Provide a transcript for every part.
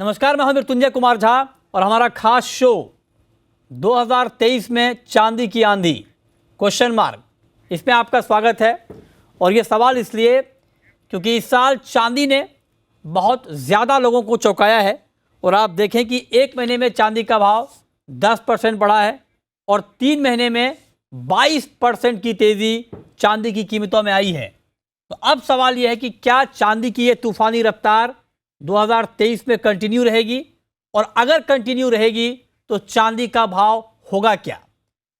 नमस्कार, मैं हूं मृत्युंजय कुमार झा और हमारा खास शो 2023 में चांदी की आंधी क्वेश्चन मार्क, इसमें आपका स्वागत है। और ये सवाल इसलिए क्योंकि इस साल चांदी ने बहुत ज़्यादा लोगों को चौंकाया है। और आप देखें कि एक महीने में चांदी का भाव 10% बढ़ा है और 3 महीने में 22% की तेज़ी चांदी की कीमतों में आई है। तो अब सवाल यह है कि क्या चांदी की ये तूफानी रफ्तार 2023 में कंटिन्यू रहेगी, और अगर कंटिन्यू रहेगी तो चांदी का भाव होगा क्या।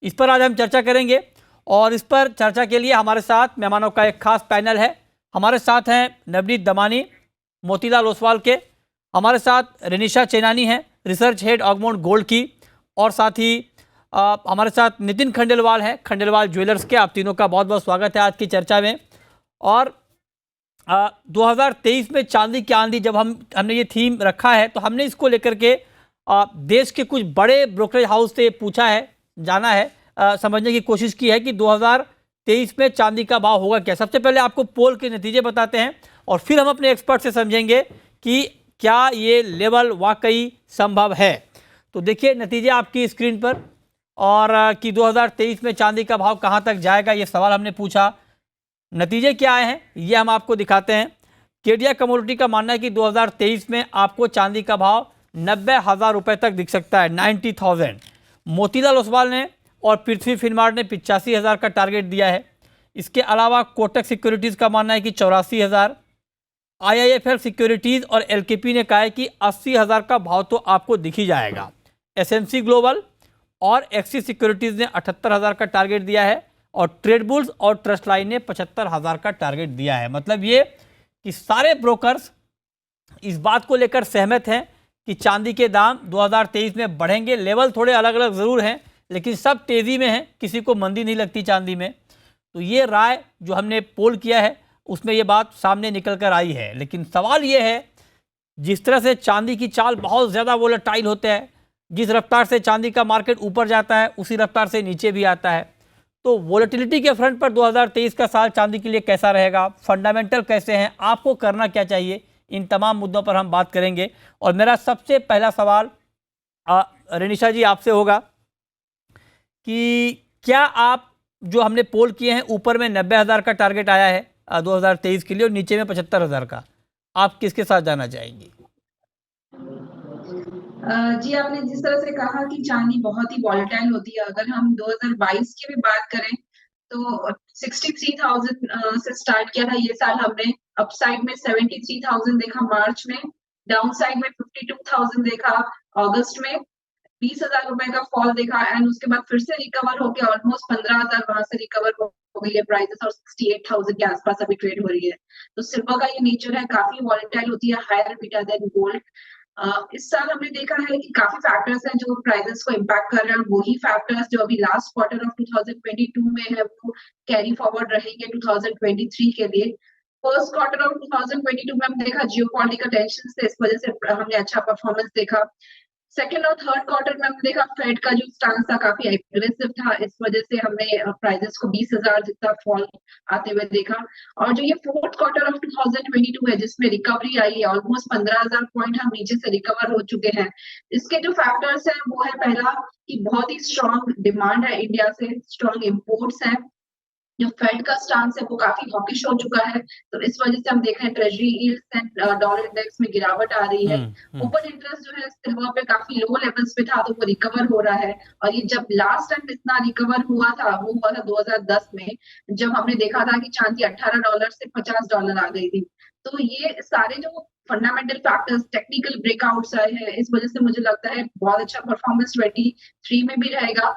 इस पर आज हम चर्चा करेंगे और इस पर चर्चा के लिए हमारे साथ मेहमानों का एक खास पैनल है। हमारे साथ हैं नवनीत दमानी, मोतीलाल ओसवाल के, हमारे साथ रेनिशा चेनानी हैं, रिसर्च हेड ऑगमोंट गोल्ड की, और साथ ही हमारे साथ नितिन खंडेलवाल हैं, खंडेलवाल ज्वेलर्स के। आप तीनों का बहुत बहुत स्वागत है आज की चर्चा में। और 2023 में चांदी की आंधी, जब हमने ये थीम रखा है तो हमने इसको लेकर के देश के कुछ बड़े ब्रोकरेज हाउस से पूछा है, जाना है, समझने की कोशिश की है कि 2023 में चांदी का भाव होगा क्या। सबसे पहले आपको पोल के नतीजे बताते हैं और फिर हम अपने एक्सपर्ट से समझेंगे कि क्या ये लेवल वाकई संभव है। तो देखिए नतीजे आपकी स्क्रीन पर, और कि 2023 में चांदी का भाव कहाँ तक जाएगा, ये सवाल हमने पूछा। नतीजे क्या आए हैं ये हम आपको दिखाते हैं। केडिया कमोडिटी का मानना है कि 2023 में आपको चांदी का भाव 90,000 रुपये तक दिख सकता है, 90,000। मोतीलाल ओसवाल ने और पृथ्वी फिनमार्ट ने 85,000 का टारगेट दिया है। इसके अलावा कोटक सिक्योरिटीज़ का मानना है कि 84,000। IIFL सिक्योरिटीज़ और LKP ने कहा है कि 80,000 का भाव तो आपको दिख ही जाएगा। SMC ग्लोबल और एक्सिस सिक्योरिटीज़ ने 78,000 का टारगेट दिया है और ट्रेड बुल्स और ट्रस्ट लाइन ने 75,000 का टारगेट दिया है। मतलब ये कि सारे ब्रोकर्स इस बात को लेकर सहमत हैं कि चांदी के दाम 2023 में बढ़ेंगे। लेवल थोड़े अलग अलग ज़रूर हैं, लेकिन सब तेज़ी में हैं, किसी को मंदी नहीं लगती चांदी में। तो ये राय जो हमने पोल किया है उसमें ये बात सामने निकल कर आई है। लेकिन सवाल ये है, जिस तरह से चांदी की चाल बहुत ज़्यादा वोलेटाइल होता है, जिस रफ्तार से चांदी का मार्केट ऊपर जाता है उसी रफ्तार से नीचे भी आता है। तो वोलेटिलिटी के फ्रंट पर 2023 का साल चांदी के लिए कैसा रहेगा, फंडामेंटल कैसे हैं, आपको करना क्या चाहिए, इन तमाम मुद्दों पर हम बात करेंगे। और मेरा सबसे पहला सवाल रेनिशा जी आपसे होगा कि क्या आप, जो हमने पोल किए हैं, ऊपर में 90,000 का टारगेट आया है 2023 के लिए और नीचे में 75,000 का, आप किसके साथ जाना चाहेंगी? जी, आपने जिस तरह से कहा कि चांदी बहुत ही वॉलेटाइल होती है, अगर हम 2022 की भी बात करें तो 63,000 से स्टार्ट किया था ये साल हमने। अपसाइड में 73,000 देखा मार्च में, डाउन साइड में 52,000 देखा अगस्त में, 20,000 रुपए का फॉल देखा एंड उसके बाद फिर से रिकवर होके ऑलमोस्ट 15,000 वहां से रिकवर हो गई है प्राइसेस, और 68,000 के आसपास अभी ट्रेड हो रही है। तो सिल्वर का ये नेचर है, काफी वॉलेटाइल होती है, हायर बीटा देन गोल्ड। इस साल हमने देखा है कि काफी फैक्टर्स हैं जो प्राइसेस को इम्पैक्ट कर रहे हैं, और वही फैक्टर्स जो अभी लास्ट क्वार्टर ऑफ 2022 में है वो कैरी फॉरवर्ड रहेंगे 2023 के लिए। फर्स्ट क्वार्टर ऑफ 2022 में हमने देखा जियोपॉलिटिकल टेंशन से, इस वजह से हमने अच्छा परफॉर्मेंस देखा। सेकेंड और थर्ड क्वार्टर में हमने देखा फेड का जो स्टांस था काफी एग्रेसिव था, इस वजह से हमने प्राइसेस को 20,000 जितना फॉल आते हुए देखा। और जो ये फोर्थ क्वार्टर ऑफ 2022 है जिसमें रिकवरी आई है, ऑलमोस्ट 15,000 पॉइंट हम नीचे से रिकवर हो चुके हैं। इसके जो फैक्टर्स हैं वो है, पहला कि बहुत ही स्ट्रॉन्ग डिमांड है इंडिया से, स्ट्रॉन्ग इम्पोर्ट्स है, जो फेड का स्टांस है वो काफी हॉकिश हो चुका है, तो इस वजह से हम देख रहे हैं treasury yields and dollar index में गिरावट आ रही है। ओपन इंटरेस्ट जो है सिल्वर पे काफी लो लेवल्स पे था, तो वो रिकवर हो रहा है। और ये जब लास्ट टाइम इतना रिकवर हुआ था वो हुआ था 2010 में, जब हमने देखा था कि चांदी $18 से $50 आ गई थी। तो ये सारे जो फंडामेंटल फैक्टर्स, टेक्निकल ब्रेकआउट्स आए हैं, इस वजह से मुझे लगता है बहुत अच्छा परफॉर्मेंस 23 में भी रहेगा।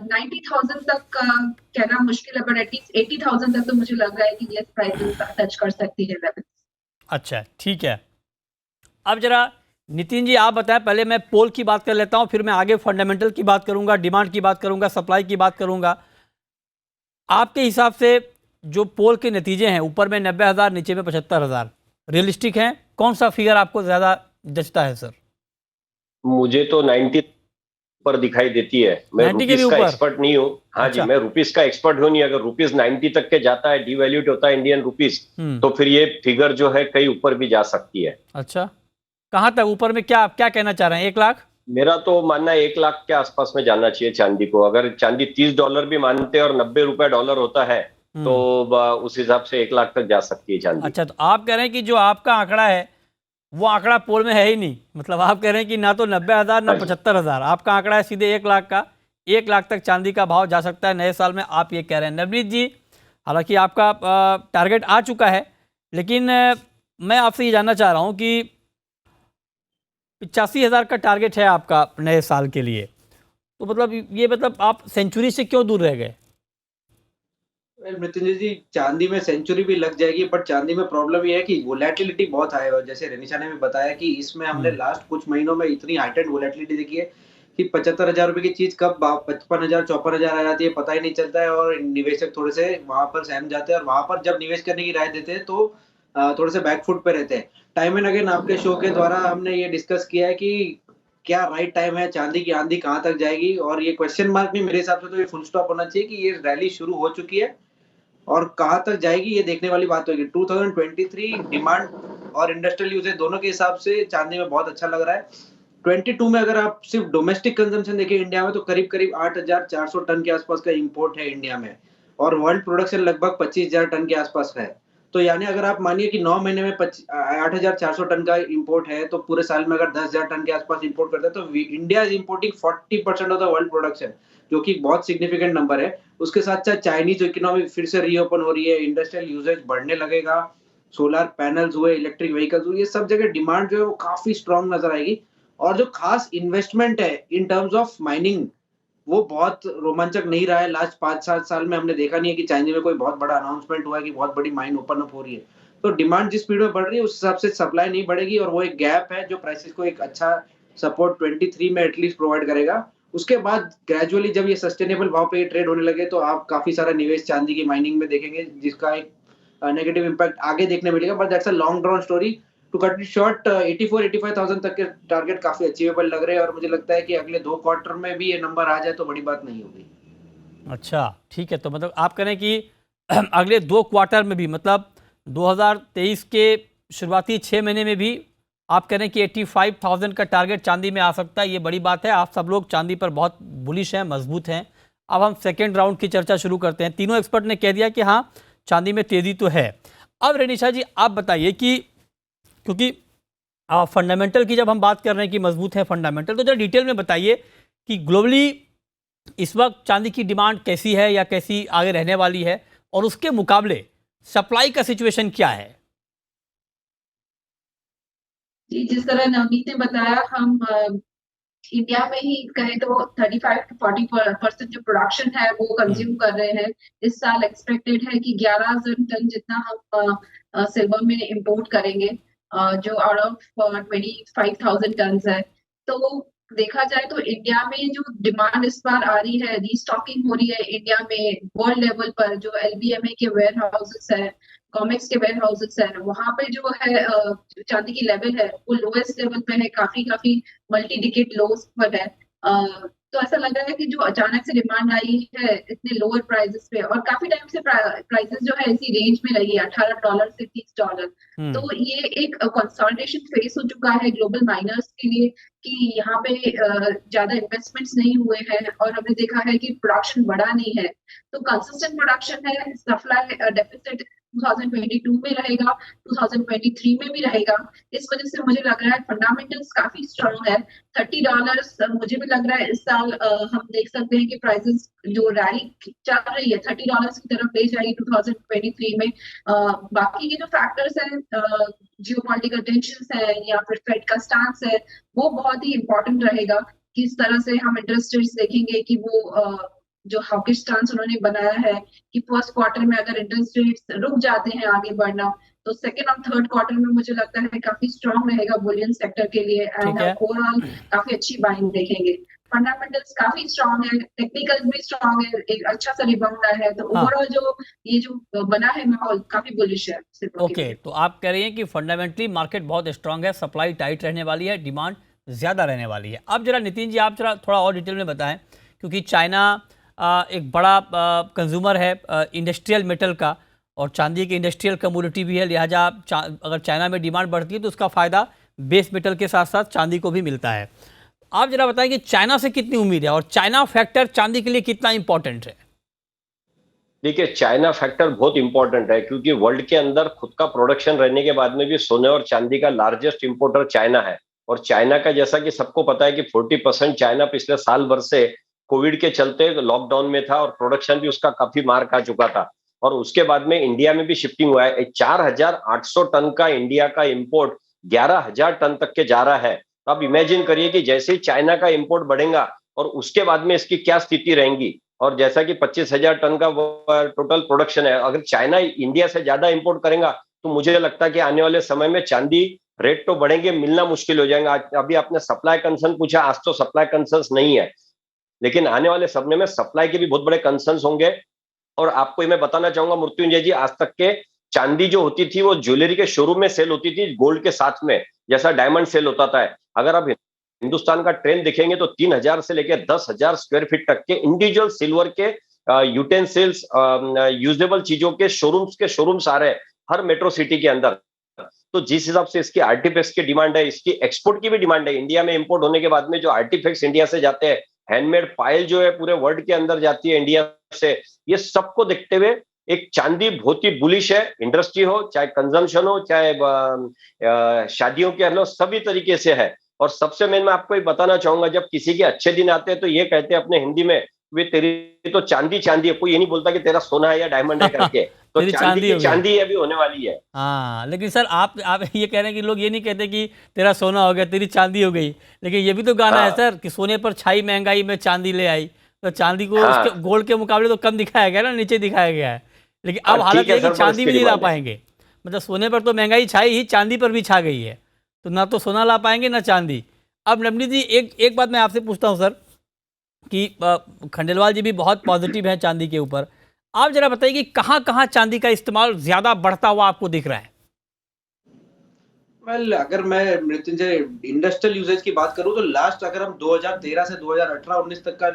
90,000 तक कहना मुश्किल है, बट एटलीस्ट 80,000 तक तो मुझे लग रहा है कि ये प्राइस टच कर सकती है लेवल। अच्छा, ठीक है। अब जरा नितिन जी आप बताएं, पहले मैं पोल की बात कर लेता हूं, फिर मैं आगे फंडामेंटल की बात करूंगा, डिमांड की बात करूंगा, सप्लाई की बात करूंगा। आपके हिसाब से जो पोल के नतीजे हैं, ऊपर में 90,000, नीचे में 75,000, रियलिस्टिक हैं? कौन सा फिगर आपको ज़्यादा जचता है सर? मुझे तो 90 पर दिखाई देती है। मैं 90 के भी रुपीस का ऊपर? एक्सपर्ट नहीं हूँ। हाँ अच्छा। जी, मैं रुपीस का एक्सपर्ट हूँ नहीं। अगर रुपीस 90 तक के जाता है, डिवैल्यूड होता है इंडियन रुपीस, तो फिर ये फिगर जो है कहीं ऊपर भी जा सकती है। अच्छा, कहाँ तक ऊपर में, क्या क्या कहना चाह रहे हैं? 1 लाख? मेरा तो मानना है 1 लाख के आसपास में जाना चाहिए चांदी को। अगर चांदी $30 भी मानते हैं और 90 रुपए डॉलर होता है तो उस हिसाब से 1 लाख तक जा सकती है चांदी। अच्छा, तो आप कह रहे हैं कि जो आपका आंकड़ा है वो आंकड़ा पोल में है ही नहीं, मतलब आप कह रहे हैं कि ना तो 90,000 ना 75,000, आपका आंकड़ा है सीधे 1 लाख का। 1 लाख तक चांदी का भाव जा सकता है नए साल में, आप ये कह रहे हैं। नवनीत जी, हालांकि आपका टारगेट आ चुका है, लेकिन मैं आपसे ये जानना चाह रहा हूँ कि 85,000 का टारगेट है आपका नए साल के लिए, तो मतलब ये मतलब आप सेंचुरी से क्यों दूर रह गए? मृत्युंजय जी, चांदी में सेंचुरी भी लग जाएगी, बट चांदी में प्रॉब्लम ये है कि वोलेटिलिटी बहुत हाई है। जैसे रेनिशा ने भी बताया कि इसमें हमने लास्ट कुछ महीनों में इतनी हाइटेड वोलेटिलिटी देखी है कि 75,000 रुपए की चीज कब 55,000 54,000 आ जाती है पता ही नहीं चलता है, और निवेशक थोड़े से वहां पर सहम जाते हैं, और वहां पर जब निवेश करने की राय देते हैं तो थोड़े से बैकफुट पे रहते हैं। टाइम एंड अगेन आपके शो के द्वारा हमने ये डिस्कस किया है कि क्या राइट टाइम है, चांदी की आंधी कहाँ तक जाएगी, और ये क्वेश्चन मार्क भी मेरे हिसाब से तो ये फुल स्टॉप होना चाहिए कि ये रैली शुरू हो चुकी है और कहाँ तक जाएगी ये देखने वाली बात होगी। 2023 डिमांड और इंडस्ट्रियल यूजेज दोनों के हिसाब से चांदी में बहुत अच्छा लग रहा है। 22 में अगर आप सिर्फ डोमेस्टिक कंजम्पशन देखें इंडिया में, तो करीब-करीब 8,400 टन के आसपास का इंपोर्ट है इंडिया में, और वर्ल्ड प्रोडक्शन लगभग 25,000 टन के आसपास है। तो यानी अगर आप मानिए कि 9 महीने में 8,400 टन का इंपोर्ट है, तो पूरे साल में अगर 10,000 टन के आसपास इंपोर्ट करता है, तो India is importing 40% of the world production, जो कि बहुत सिग्निफिकेंट नंबर है। उसके साथ-साथ चाइनीज इकोनॉमी फिर से रीओपन हो रही है, इंडस्ट्रियल यूसेज बढ़ने लगेगा, सोलर पैनल्स हुए, इलेक्ट्रिक व्हीकल्स हुए, ये सब जगह डिमांड जो है वो काफ़ी स्ट्रॉन्ग नज़र आएगी। और जो खास इन्वेस्टमेंट है इन टर्म्स ऑफ माइनिंग, वो बहुत रोमांचक नहीं रहा है। लास्ट 5-7 साल में हमने देखा नहीं है कि चाइना में कोई बहुत बड़ा अनाउंसमेंट हुआ है कि बहुत बड़ी माइन ओपन अप हो रही है। तो डिमांड जिस स्पीड में बढ़ रही है उस हिसाब से सप्लाई नहीं बढ़ेगी, और वो एक गैप है जो प्राइसेस को एक अच्छा सपोर्ट 23 में एटलीस्ट प्रोवाइड करेगा। उसके बाद ग्रेजुअली जब ये सस्टेनेबल भाव पे ट्रेड होने लगे तो आप काफ़ी सारा निवेश चांदी की माइनिंग में देखेंगे, जिसका एक नेगेटिव इम्पैक्ट आगे देखने मिलेगा, but that's a long drawn story. To cut it short, 84-85,000 तक के टारगेट काफी अचीवेबल लग रहे हैं, और मुझे लगता है कि अगले 2 क्वार्टर में भी ये नंबर आ जाए तो बड़ी बात नहीं होगी। अच्छा, ठीक है, तो मतलब आप कह रहे हैं कि अगले 2 क्वार्टर में भी, मतलब 2023 के शुरुआती 6 महीने में भी आप कह रहे हैं कि 85,000 का टारगेट चांदी में आ सकता है। ये बड़ी बात है, आप सब लोग चांदी पर बहुत बुलिश हैं, मजबूत हैं। अब हम सेकेंड राउंड की चर्चा शुरू करते हैं। तीनों एक्सपर्ट ने कह दिया कि हाँ, चांदी में तेज़ी तो है। अब रेनिशा जी, आप बताइए कि क्योंकि फंडामेंटल की जब हम बात कर रहे हैं कि मजबूत है फंडामेंटल, तो जरा डिटेल में बताइए कि ग्लोबली इस वक्त चांदी की डिमांड कैसी है या कैसी आगे रहने वाली है, और उसके मुकाबले सप्लाई का सिचुएशन क्या है? जी, जिस तरह नवनीत ने बताया, हम इंडिया में ही कहें तो 35 to 40% जो प्रोडक्शन है वो कंज्यूम कर रहे हैं। इस साल एक्सपेक्टेड है कि 11,000 टन जितना हम सिल्वर में इंपोर्ट करेंगे, जो आउट ऑफ 25,000 टन है। तो देखा जाए तो इंडिया में जो डिमांड इस बार आ रही है, रीस्टॉकिंग हो रही है इंडिया में वर्ल्ड लेवल पर, जो एलबीएमए के वेयर हाउसेस है, कॉमेक्स के वेयर हाउसेस है, वहां पे जो है चांदी की लेवल है वो लोएस्ट लेवल पे है, काफी मल्टी डिकेट लोस पर है। तो ऐसा लग रहा है कि जो अचानक से डिमांड आई है इतने लोअर प्राइसेस पे, और काफी टाइम से प्राइसेस जो है इसी रेंज में रही है, $18 से $30। तो ये एक कंसोलिडेशन फेस हो चुका है ग्लोबल माइनर्स के लिए कि यहाँ पे ज्यादा इन्वेस्टमेंट्स नहीं हुए हैं, और हमने देखा है कि प्रोडक्शन बढ़ा नहीं है। तो कंसिस्टेंट प्रोडक्शन है, सप्लाई डेफिसिट 2022 में रहेगा, 2023 में भी रहेगा। इस वजह से मुझे लग रहा है फंडामेंटल्स काफी स्ट्रांग है। $30 मुझे भी लग रहा है इस साल हम देख सकते हैं कि प्राइसेस जो रैली चल रही है $30 की तरफ ले जाएगी 2023 में। बाकी के जो फैक्टर्स हैं, जियोपॉलिटिकल टेंशंस है या फिर फेड का स्टांस है, वो बहुत ही इंपॉर्टेंट रहेगा। किस तरह से हम इंटरेस्ट रेट्स देखेंगे कि वो जो हॉकिश स्टांस उन्होंने बनाया है कि फर्स्ट क्वार्टर में अगर इंटरेस्ट रेट्स रुक जाते हैं आगे बढ़ना, तो सेकेंड और थर्ड क्वार्टर में मुझे लगता है काफी स्ट्रांग रहेगा बुलियन सेक्टर के लिए, एंड ओवरऑल काफी अच्छी बाइंग देखेंगे। फंडामेंटल्स काफी स्ट्रांग है, टेक्निकल भी स्ट्रांग है, एक अच्छा सा रिबाउंड आया है, तो ओवरऑल जो ये जो बना है माहौल काफी बुलिश है। ओके, तो आप कह रही हैं कि फंडामेंटली मार्केट बहुत स्ट्रांग है, सप्लाई टाइट रहने वाली है, डिमांड ज़्यादा रहने वाली है। अब जरा नितिन जी, आप जरा थोड़ा और डिटेल में बताएं, क्योंकि चाइना एक बड़ा कंज्यूमर है इंडस्ट्रियल मेटल का, और चांदी की इंडस्ट्रियल कमोडिटी भी है, लिहाजा अगर चाइना में डिमांड बढ़ती है तो उसका फ़ायदा बेस मेटल के साथ साथ चांदी को भी मिलता है। आप जरा बताएं कि चाइना से कितनी उम्मीद है और चाइना फैक्टर चांदी के लिए कितना इंपॉर्टेंट है? देखिए, चाइना फैक्टर बहुत इंपॉर्टेंट है क्योंकि वर्ल्ड के अंदर खुद का प्रोडक्शन रहने के बाद में भी सोने और चांदी का लार्जेस्ट इंपोर्टर चाइना है। और चाइना का, जैसा कि सबको पता है कि 40% चाइना पिछले साल भर से कोविड के चलते लॉकडाउन में था और प्रोडक्शन भी उसका काफी मार खा चुका था। और उसके बाद में इंडिया में भी शिफ्टिंग हुआ है। 4,800 टन का इंडिया का इंपोर्ट 11,000 टन तक के जा रहा है। तो आप इमेजिन करिए कि जैसे ही चाइना का इंपोर्ट बढ़ेगा और उसके बाद में इसकी क्या स्थिति रहेगी। और जैसा कि 25,000 टन का टोटल प्रोडक्शन है, अगर चाइना इंडिया से ज्यादा इंपोर्ट करेगा तो मुझे लगता है कि आने वाले समय में चांदी रेट तो बढ़ेंगे, मिलना मुश्किल हो जाएगा। अभी आपने सप्लाई कंसर्न पूछा, आज तो सप्लाई कंसर्न नहीं है, लेकिन आने वाले समय में सप्लाई के भी बहुत बड़े कंसर्न होंगे। और आपको मैं बताना चाहूंगा मृत्युंजय जी, आज तक के चांदी जो होती थी वो ज्वेलरी के शोरूम में सेल होती थी गोल्ड के साथ में, जैसा डायमंड सेल होता था। अगर आप हिंदुस्तान का ट्रेंड देखेंगे तो 3,000 से लेकर 10,000 स्क्वायर फीट तक के इंडिविजुअल सिल्वर के यूटेंसिल्स, यूजेबल चीजों के शोरूम्स आ रहे हैं हर मेट्रो सिटी के अंदर। तो जिस हिसाब से इसकी आर्टिफैक्ट्स की डिमांड है, इसकी एक्सपोर्ट की भी डिमांड है। इंडिया में इंपोर्ट होने के बाद में जो आर्टिफैक्ट्स इंडिया से जाते हैं, हैंडमेड पायल जो है पूरे वर्ल्ड के अंदर जाती है इंडिया से, ये सबको देखते हुए एक चांदी बहुत ही बुलिश है। इंडस्ट्री हो, चाहे कंजम्पशन हो, चाहे शादियों के हो, सभी तरीके से है। और सबसे मेन मैं आपको एक बताना चाहूंगा, जब किसी के अच्छे दिन आते हैं तो ये कहते हैं अपने हिंदी में, वे तेरी तो चांदी चांदी है। कोई ये नहीं बोलता कि तेरा सोना है या डायमंड है करके। तो तेरी चांदी की चांदी अभी होने वाली है। हाँ, लेकिन सर आप ये कह रहे हैं कि लोग ये नहीं कहते कि तेरा सोना हो गया, तेरी चांदी हो गई, लेकिन ये भी तो गाना है सर कि सोने पर छाई महंगाई में चांदी ले आई। तो चांदी को उसके गोल्ड के मुकाबले तो कम दिखाया गया ना, नीचे दिखाया गया है। लेकिन अब हालत है कि चांदी भी नहीं ला पाएंगे। मतलब सोने पर तो महंगाई छाई ही, चांदी पर भी छा गई है, तो ना तो सोना ला पाएंगे ना चांदी। अब नवनीत जी, एक बात मैं आपसे पूछता हूं सर कि खंडेलवाल जी भी बहुत पॉजिटिव हैं चांदी के ऊपर। आप जरा बताइए कि कहां कहां चांदी का इस्तेमाल ज्यादा बढ़ता हुआ आपको दिख रहा है? अगर मैं मृत्युंजय इंडस्ट्रियल यूजेज की बात करूं तो लास्ट अगर हम 2013 से 2018-19 तक का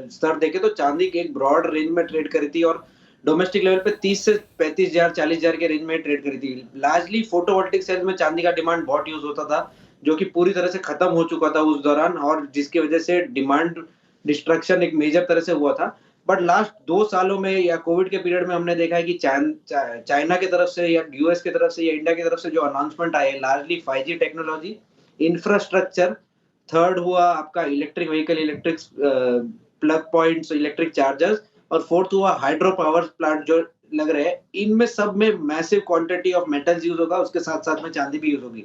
स्तर देखें तो चांदी के एक ब्रॉड रेंज में ट्रेड करी थी और डोमेस्टिक लेवल पे 30 से 35,000 40,000 के रेंज में ट्रेड करी थी। लार्जली फोटोवोल्टिक सेल्स में चांदी का डिमांड बहुत यूज होता था, जो कि पूरी तरह से खत्म हो चुका था उस दौरान, और जिसकी वजह से डिमांड डिस्ट्रक्शन एक मेजर तरह से हुआ था। बट लास्ट 2 सालों में या कोविड के पीरियड में हमने देखा है कि चाइना की तरफ से या यूएस की तरफ से या इंडिया की तरफ से जो अनाउंसमेंट आए, largely 5G technology, infrastructure, third हुआ आपका electric vehicle, electric plug points, electric chargers, और फोर्थ हुआ हाइड्रो पावर प्लांट जो लग रहे हैं। इनमें सब में massive quantity of metals use होगा, उसके साथ साथ में चांदी भी यूज होगी।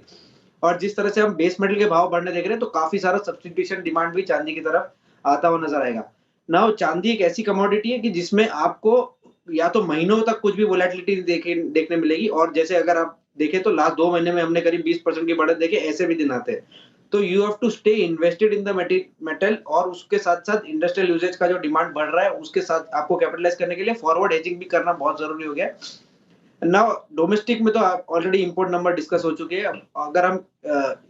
और जिस तरह से हम बेस मेटल के भाव बढ़ने देख रहे हैं तो काफी सारा सब्स्टिट्यूशन डिमांड भी चांदी की तरफ आता हुआ नजर आएगा। नाउ चांदी एक ऐसी कमोडिटी है कि जिसमें आपको या तो महीनों तक कुछ भी वोलेटिलिटी देखने मिलेगी, और जैसे अगर आप देखें तो लास्ट 2 महीने में हमने करीब 20% की बढ़त देखे, ऐसे भी दिन आते हैं। तो you have to stay invested in the metal, और उसके साथ साथ इंडस्ट्रियल यूजेज का जो डिमांड बढ़ रहा है उसके साथ आपको कैपिटलाइज करने के लिए फॉरवर्ड हेजिंग भी करना बहुत जरूरी हो गया है। नाउ डोमेस्टिक में तो ऑलरेडी इंपोर्ट नंबर डिस्कस हो चुके हैं। अगर हम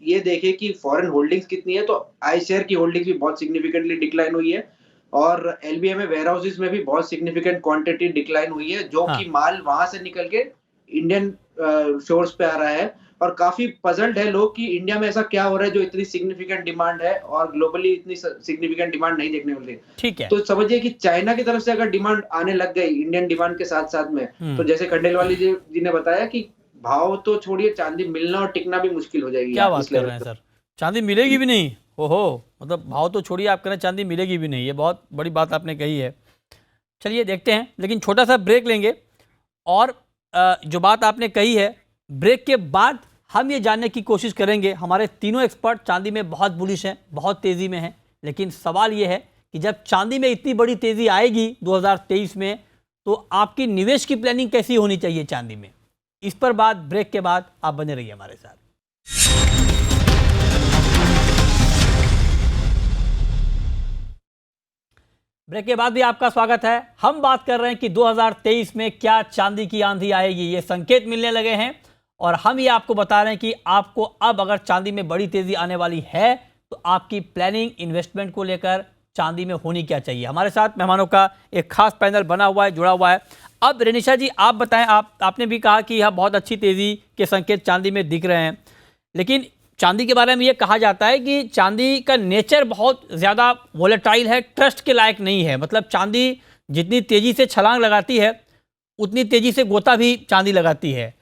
ये देखें कि फॉरेन होल्डिंग्स कितनी है, तो आई शेयर की होल्डिंग्स भी बहुत सिग्निफिकेंटली डिक्लाइन हुई है, और एलबीए में वेयरहाउसेस में भी बहुत सिग्निफिकेंट क्वांटिटी डिक्लाइन हुई है, जो कि माल वहां से निकल के इंडियन शोर्स पे आ रहा है। और काफी पजल्ड है लोग कि इंडिया में ऐसा क्या हो रहा है जो इतनी सिग्निफिकेंट डिमांड है और ग्लोबली इतनी सिग्निफिकेंट डिमांड नहीं देखने मिल रही। ठीक है, तो समझिए कि चाइना की तरफ से अगर डिमांड आने लग गई इंडियन डिमांड के साथ साथ में, तो जैसे खंडेलवाल जी ने बताया कि भाव तो छोड़िए, चांदी मिलना और टिकना भी मुश्किल हो जाएगी। क्या बात कर रहे हैं सर, चांदी मिलेगी भी नहीं? ओहो, मतलब भाव तो छोड़िए, आप कह रहे हैं चांदी मिलेगी भी नहीं, ये बहुत बड़ी बात आपने कही है। चलिए देखते हैं, लेकिन छोटा सा ब्रेक लेंगे, और जो बात आपने कही है, ब्रेक के बाद हम ये जानने की कोशिश करेंगे। हमारे तीनों एक्सपर्ट चांदी में बहुत बुलिश हैं, बहुत तेज़ी में हैं, लेकिन सवाल ये है कि जब चांदी में इतनी बड़ी तेज़ी आएगी 2023 में, तो आपकी निवेश की प्लानिंग कैसी होनी चाहिए चांदी में? इस पर बात ब्रेक के बाद, आप बने रहिए हमारे साथ। ब्रेक के बाद भी आपका स्वागत है। हम बात कर रहे हैं कि 2023 में क्या चांदी की आंधी आएगी, ये संकेत मिलने लगे हैं, और हम ये आपको बता रहे हैं कि आपको अब अगर चांदी में बड़ी तेजी आने वाली है तो आपकी प्लानिंग इन्वेस्टमेंट को लेकर चांदी में होनी क्या चाहिए। हमारे साथ मेहमानों का एक खास पैनल बना हुआ है, जुड़ा हुआ है। अब रेनिशा जी, आप बताएं, आपने भी कहा कि यह बहुत अच्छी तेजी के संकेत चांदी में दिख रहे हैं, लेकिन चांदी के बारे में ये कहा जाता है कि चांदी का नेचर बहुत ज़्यादा वोलेटाइल है, ट्रस्ट के लायक नहीं है। मतलब चांदी जितनी तेज़ी से छलांग लगाती है उतनी तेज़ी से गोता भी चांदी लगाती है।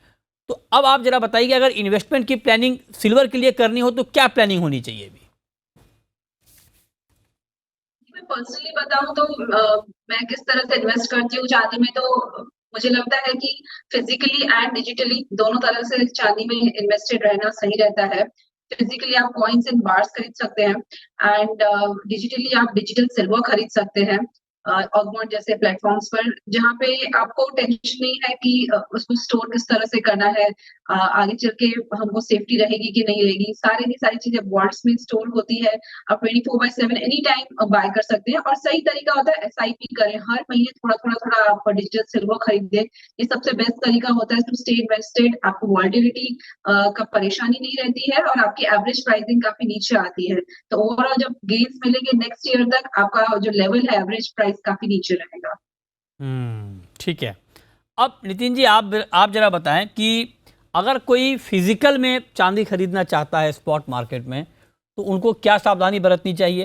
तो अब आप जरा बताइए कि अगर इन्वेस्टमेंट की प्लानिंग सिल्वर के लिए करनी हो तो क्या प्लानिंग होनी चाहिए अभी? मैं पर्सनली बताऊं तो मैं किस तरह से इन्वेस्ट करती हूँ चांदी में, तो मुझे लगता है कि फिजिकली एंड डिजिटली दोनों तरह से चांदी में इन्वेस्टेड रहना सही रहता है। फिजिकली आप कॉइन्स एंड बार्स खरीद सकते हैं, एंड डिजिटली आप डिजिटल सिल्वर खरीद सकते हैं ऑगमोंट जैसे प्लेटफॉर्म्स पर, जहाँ पे आपको टेंशन नहीं है कि उसको स्टोर किस तरह से करना है, आगे चल के हमको सेफ्टी रहेगी कि नहीं रहेगी। सारी चीजें वॉल्ट्स में स्टोर होती है। आप 24/7 एनी टाइम बाय कर सकते हैं। और सही तरीका होता है एसआईपी करें, हर महीने थोड़ा आप डिजिटल सिल्वर खरीदें। ये सबसे बेस्ट तरीका होता है टू स्टे इन्वेस्टेड। आपको वॉलेटिलिटी का परेशानी नहीं रहती है और आपकी एवरेज प्राइसिंग काफी नीचे आती है। तो ओवरऑल जब गेन्स मिलेंगे नेक्स्ट ईयर तक, आपका जो लेवल है एवरेज प्राइस काफी नीचे रहेगा। ठीक है। अब नितिन जी आप जरा बताएं कि अगर कोई फिजिकल में चांदी खरीदना चाहता है स्पॉट मार्केट में तो उनको क्या सावधानी बरतनी चाहिए,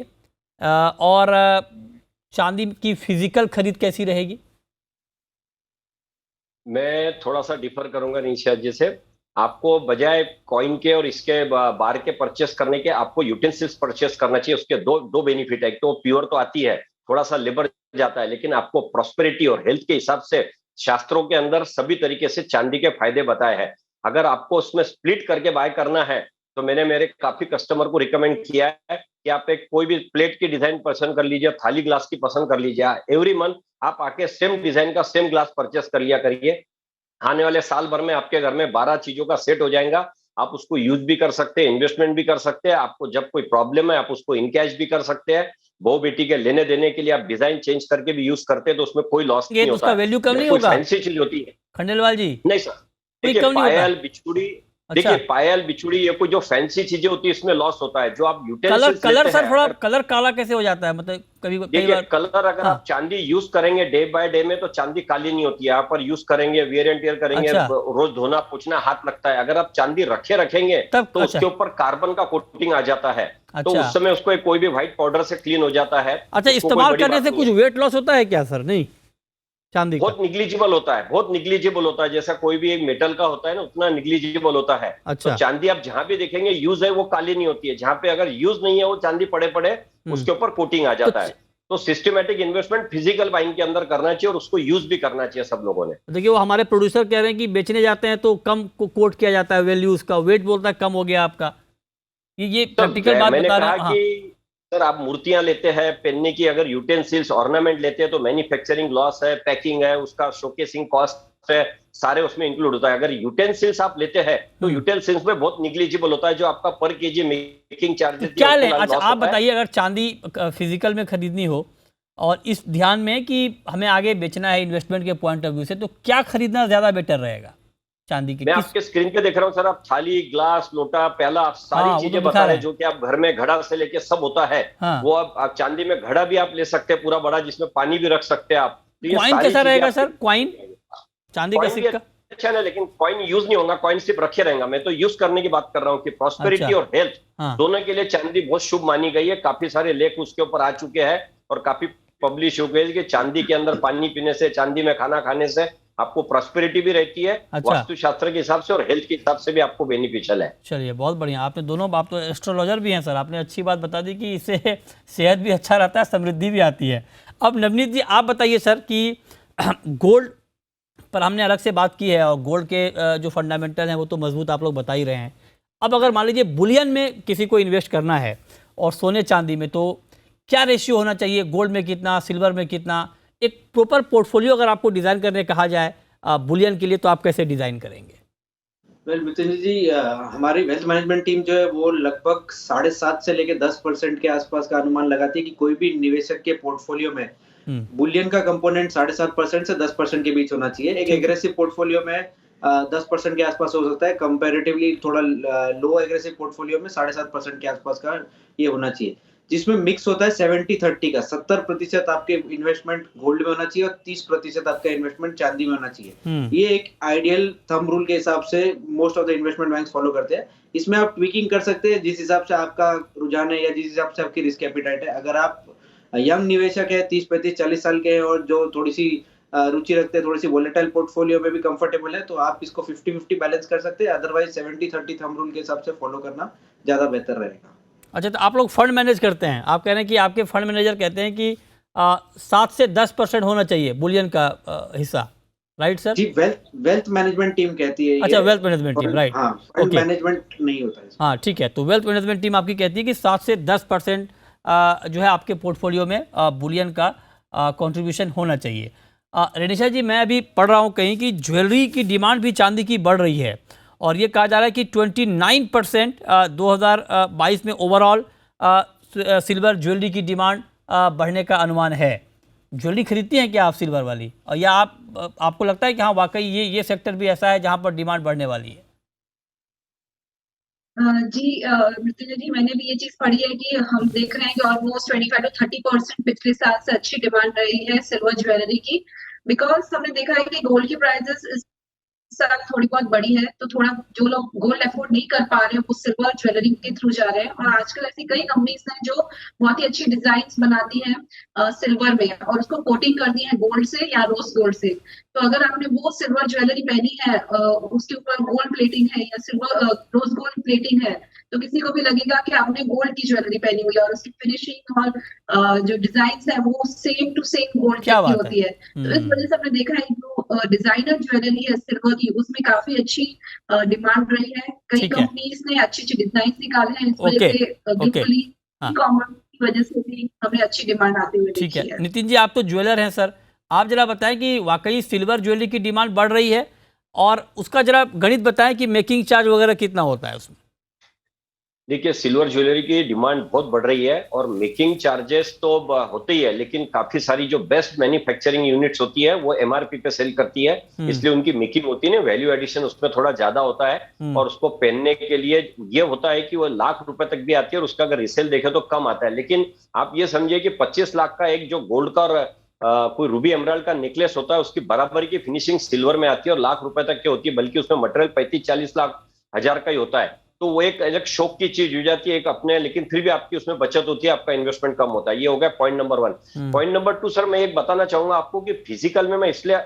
और चांदी की फिजिकल खरीद कैसी रहेगी? मैं थोड़ा सा डिफर करूंगा निशाद जी से। आपको बजाय कॉइन के और इसके बार के परचेस करने के आपको यूटेंसिल्स परचेस करना चाहिए। उसके दो बेनिफिट है। एक तो प्योर तो आती है, थोड़ा सा लेबर जाता है, लेकिन आपको प्रॉस्पेरिटी और हेल्थ के हिसाब से शास्त्रों के अंदर सभी तरीके से चांदी के फायदे बताए हैं। अगर आपको उसमें स्प्लिट करके बाय करना है तो मैंने मेरे काफी कस्टमर को रिकमेंड किया है कि आप एक कोई भी प्लेट की डिजाइन पसंद कर लीजिए, थाली ग्लास की पसंद कर लीजिए। एवरी मंथ आप आके सेम डिजाइन का सेम ग्लास परचेस कर लिया करिए। आने वाले साल भर में आपके घर में 12 चीजों का सेट हो जाएगा। आप उसको यूज भी कर सकते हैं, इन्वेस्टमेंट भी कर सकते हैं। आपको जब कोई प्रॉब्लम है आप उसको इन कैश भी कर सकते हैं। बहू बेटी के लेने देने के लिए आप डिजाइन चेंज करके भी यूज करते हैं, तो उसमें कोई लॉस नहीं तो होता उसका है। वैल्यू कम नहीं कोई होगा फैंसी चीज होती है खंडेलवाल जी? नहीं सर। कोई देखिए कम नहीं होता? पायल बिछुड़ी, अच्छा। देखिए पायल बिछुड़ी ये कोई जो फैंसी चीजें होती है इसमें लॉस होता है। जो आप कलर यूटेंसिल्स कलर लेते सर हैं, थोड़ा अगर कलर काला कैसे हो जाता है? मतलब कई देखिए बार कलर अगर हाँ। आप चांदी यूज करेंगे डे बाय डे में तो चांदी काली नहीं होती है। आप पर यूज करेंगे, वियर एंड टियर करेंगे, अच्छा। रोज धोना पोछना हाथ लगता है। अगर आप चांदी रखेंगे तब तो अच्छा उसके ऊपर कार्बन का कोटिंग आ जाता है। तो अच्छा उस समय उसको एक कोई भी व्हाइट पाउडर से क्लीन हो जाता है। अच्छा उसको कोई इस्तेमाल बड़ी करने बात से नहीं कुछ है। वेट लॉस होता है क्या सर? नहीं, चांदी का? बहुत निग्लिजिबल होता है, बहुत निग्लिजिबल होता है। जैसा कोई भी एक मेटल का होता है ना, उतना निग्लिजिबल होता है। अच्छा। तो चांदी आप जहां भी देखेंगे यूज है वो काली नहीं होती है। जहां पे अगर यूज नहीं है वो चांदी पड़े उसके ऊपर कोटिंग आ जाता है। तो सिस्टमेटिक इन्वेस्टमेंट फिजिकल बाइंग के अंदर करना चाहिए और उसको यूज भी करना चाहिए सब लोगों ने। देखिए वो हमारे प्रोड्यूसर कह रहे हैं कि बेचने जाते हैं तो कम कोट किया जाता है वैल्यू, उसका वेट बोलता है कम हो गया आपका। ये प्रैक्टिकल बात मैंने बता कहा रहे हैं। हाँ। कि सर आप मूर्तियां लेते हैं पहनने की, अगर यूटेंसिल्स ऑर्नामेंट लेते हैं तो मैन्युफैक्चरिंग लॉस है, पैकिंग है, उसका शोकेसिंग कॉस्ट है, सारे उसमें इंक्लूड होता है। अगर यूटेंसिल्स आप लेते हैं तो यूटेंसिल्स में बहुत निग्लिजिबल होता है। जो आपका पर केजी मेकिंग चार्जेस क्या लें? अच्छा आप बताइए, अगर चांदी फिजिकल में खरीदनी हो और इस ध्यान में कि हमें आगे बेचना है इन्वेस्टमेंट के पॉइंट ऑफ व्यू से, तो क्या खरीदना ज्यादा बेटर रहेगा चांदी के? मैं आपके स्क्रीन पे देख रहा हूँ सर। आप थाली, ग्लास, लोटा, प्याला, आप सारी हाँ, वो चीजें तो बता दिखा रहे रहे हैं जो कि आप घर में घड़ा से लेके सब होता है। हाँ। वो आप चांदी में घड़ा भी आप ले सकते हैं पूरा बड़ा, जिसमें पानी भी रख सकते हैं आप। तो ये क्वाइन सारी कैसा चीजें रहेगा आपकी- सर? क्वाइन, चांदी का कॉइन भी सिक्का? अच्छा है, लेकिन कॉइन यूज नहीं होगा, कॉइन सिर्फ रखे रहेगा। मैं तो यूज करने की बात कर रहा हूँ कि प्रॉस्पेरिटी अच्छा। और हेल्थ हाँ। दोनों के लिए चांदी बहुत शुभ मानी गई है। काफी सारे लेख उसके ऊपर आ चुके हैं और काफी पब्लिश हो गए कि चांदी के अंदर पानी पीने से, चांदी में खाना खाने से आपको प्रॉस्पेरिटी भी रहती है। अच्छा। वास्तुशास्त्र के हिसाब से और हेल्थ के हिसाब से भी आपको बेनिफिशियल है। चलिए बहुत बढ़िया, आपने दोनों, आप तो एस्ट्रोलॉजर भी हैं सर, आपने अच्छी बात बता दी कि इससे सेहत भी अच्छा रहता है, समृद्धि भी आती है। अब नवनीत जी आप बताइए सर कि गोल्ड पर हमने अलग से बात की है और गोल्ड के जो फंडामेंटल हैं वो तो मजबूत आप लोग बता ही रहे हैं। अब अगर मान लीजिए बुलियन में किसी को इन्वेस्ट करना है और सोने चांदी में, तो क्या रेशियो होना चाहिए? गोल्ड में कितना, सिल्वर में कितना? एक प्रॉपर पोर्टफोलियो अगर आपको डिज़ाइन करने कहा जाए बुलियन के लिए, तो आप कैसे डिज़ाइन करेंगे? वेल मितेंद्र जी, हमारी वेल्थ मैनेजमेंट टीम जो है वो लगभग 7.5 से लेके 10% के आसपास का अनुमान लगाती है कि कोई भी निवेशक के पोर्टफोलियो में बुलियन का कंपोनेंट 7.5% से 10% के बीच होना चाहिए। एक एग्रेसिव पोर्टफोलियो में 10% के आसपास हो सकता है। कंपैरेटिवली थोड़ा लो एग्रेसिव पोर्टफोलियो में 7.5% के आसपास का ये होना चाहिए। जिसमें मिक्स होता है 70-30 का। 70% आपके इन्वेस्टमेंट गोल्ड में होना चाहिए और 30% आपका इन्वेस्टमेंट चांदी में होना चाहिए। ये एक आइडियल थंब रूल के हिसाब से most of the investment banks follow करते हैं। इसमें आप ट्विकिंग कर सकते हैं जिस हिसाब से आपका रुझान है या जिस हिसाब से आपकी रिस्क एपिटाइट है। अगर आप यंग निवेशक है, 30, 35, 40 साल के हैं और जो थोड़ी-सी रुचि रखते हैं, थोड़ी-सी वोलेटाइल पोर्टफोलियो में भी कंफर्टेबल है, तो आप इसको 50-50 बैलेंस कर सकते हैं। अदरवाइज 70-30 थंब रूल के हिसाब से फॉलो करना ज़्यादा बेहतर रहेगा। अच्छा, तो आप लोग फंड मैनेज करते हैं, आप कह रहे हैं कि आपके फंड मैनेजर कहते हैं कि 7 से 10% होना चाहिए बुलियन का हिस्सा, राइट सर? जी, वेल्थ मैनेजमेंट टीम कहती है ये। अच्छा, वेल्थ मैनेजमेंट टीम, राइट। हाँ, फंड ओके, मैनेजमेंट नहीं होता है इसमें। हाँ ठीक है, तो वेल्थ मैनेजमेंट टीम आपकी कहती है कि 7 से 10% जो है आपके पोर्टफोलियो में बुलियन का कंट्रीब्यूशन होना चाहिए। रेनिशा जी, मैं अभी पढ़ रहा हूँ कहीं कि ज्वेलरी की डिमांड भी चांदी की बढ़ रही है और ये कहा जा रहा है कि 29% 2022 में ओवरऑल सिल्वर ज्वेलरी की डिमांड बढ़ने का अनुमान है। ज्वेलरी खरीदती हैं क्या आप सिल्वर वाली, और या आपको लगता है कि हाँ वाकई ये सेक्टर भी ऐसा है जहाँ पर डिमांड बढ़ने वाली है? जी मृत्युंजय जी, मैंने भी ये चीज पढ़ी है कि हम देख रहे हैं कि ऑलमोस्ट 25 to 30% पिछले साल से अच्छी डिमांड रही है सिल्वर ज्वेलरी की। बिकॉज हमने देखा है कि गोल्ड की प्राइसेस इस साल थोड़ी बहुत बढ़ी है, तो थोड़ा जो लोग गोल्ड अफोर्ड नहीं कर पा रहे हैं वो सिल्वर ज्वेलरी के थ्रू जा रहे हैं। और आजकल ऐसी कई कंपनीज हैं जो बहुत ही अच्छी डिजाइन बनाती हैं सिल्वर में और उसको कोटिंग करती है गोल्ड से या रोज गोल्ड से। तो अगर आपने वो सिल्वर ज्वेलरी पहनी है, उसके ऊपर गोल्ड प्लेटिंग है या सिल्वर रोज गोल्ड प्लेटिंग है, तो किसी को भी लगेगा कि आपने गोल्ड की ज्वेलरी पहनी हुई है और उसकी फिनिशिंग और जो डिजाइन है वो सेम टू सेम गोल्ड की होती है। तो इस वजह से हमने देखा है जो डिजाइनर ज्वेलरी है सिल्वर की, उसमें काफी अच्छी डिमांड रही है। कई कंपनीज ने अच्छी अच्छी डिजाइन निकाले हैं, इस वजह से ग्लोबली ई-कॉमर्स की वजह से भी हमें अच्छी डिमांड आती हुई ठीक है। नितिन जी, आप तो ज्वेलर हैं सर, आप जरा बताएं कि वाकई सिल्वर ज्वेलरी की डिमांड बढ़ रही है और उसका जरा गणित बताएं कि मेकिंग चार्ज वगैरह कितना होता है उसमें। देखिए, सिल्वर ज्वेलरी की डिमांड बहुत बढ़ रही है और मेकिंग चार्जेस तो होते ही है, लेकिन काफी सारी जो बेस्ट मैन्युफैक्चरिंग यूनिट्स होती है वो एमआरपी पे सेल करती है, इसलिए उनकी मेकिंग होती है ना, वैल्यू एडिशन उसमें थोड़ा ज्यादा होता है और उसको पहनने के लिए ये होता है कि वो लाख रुपए तक भी आती है और उसका अगर रिसेल देखे तो कम आता है। लेकिन आप ये समझिए कि 25 लाख का एक जो गोल्ड का और कोई रूबी एमराल्ड का नेकलेस होता है, उसकी बराबर की फिनिशिंग सिल्वर में आती है और लाख रुपए तक की होती है, बल्कि उसमें मटेरियल 35-40 लाख हजार का ही होता है। तो वो एक अलग शौक की चीज हो जाती है एक अपने, लेकिन फिर भी आपकी उसमें बचत होती है, आपका इन्वेस्टमेंट कम होता है। ये हो गया point number 1। Point number 2 sir, मैं एक बताना चाहूंगा आपको कि फिजिकल में मैं इसलिए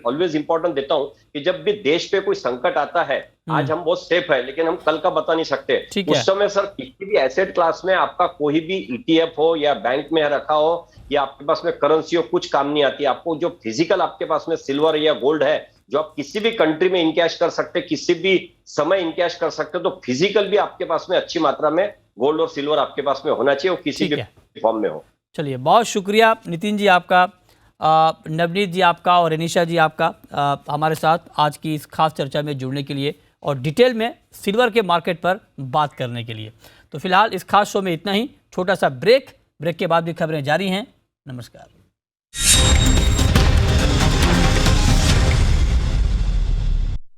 ऑलवेज इंपॉर्टेंट देता हूं कि जब भी देश पे कोई संकट आता है, आज हम बहुत सेफ है लेकिन हम कल का बता नहीं सकते, उस समय सर किसी भी एसेट क्लास में आपका कोई भी ईटीएफ हो या बैंक में रखा हो या आपके पास में करेंसी हो, कुछ काम नहीं आती। आपको जो फिजिकल आपके पास में सिल्वर या गोल्ड है, जो आप किसी भी कंट्री में इनकैश कर सकते, किसी भी समय इनकैश कर सकते, तो फिजिकल भी आपके पास में अच्छी मात्रा में गोल्ड और सिल्वर आपके पास में होना चाहिए, वो किसी भी फॉर्म में हो। चलिए, बहुत शुक्रिया नितिन जी आपका, नवनीत जी आपका और रेनिशा जी आपका हमारे साथ आज की इस खास चर्चा में जुड़ने के लिए और डिटेल में सिल्वर के मार्केट पर बात करने के लिए। तो फिलहाल इस खास शो में इतना ही, छोटा सा ब्रेक के बाद भी खबरें जारी हैं। नमस्कार।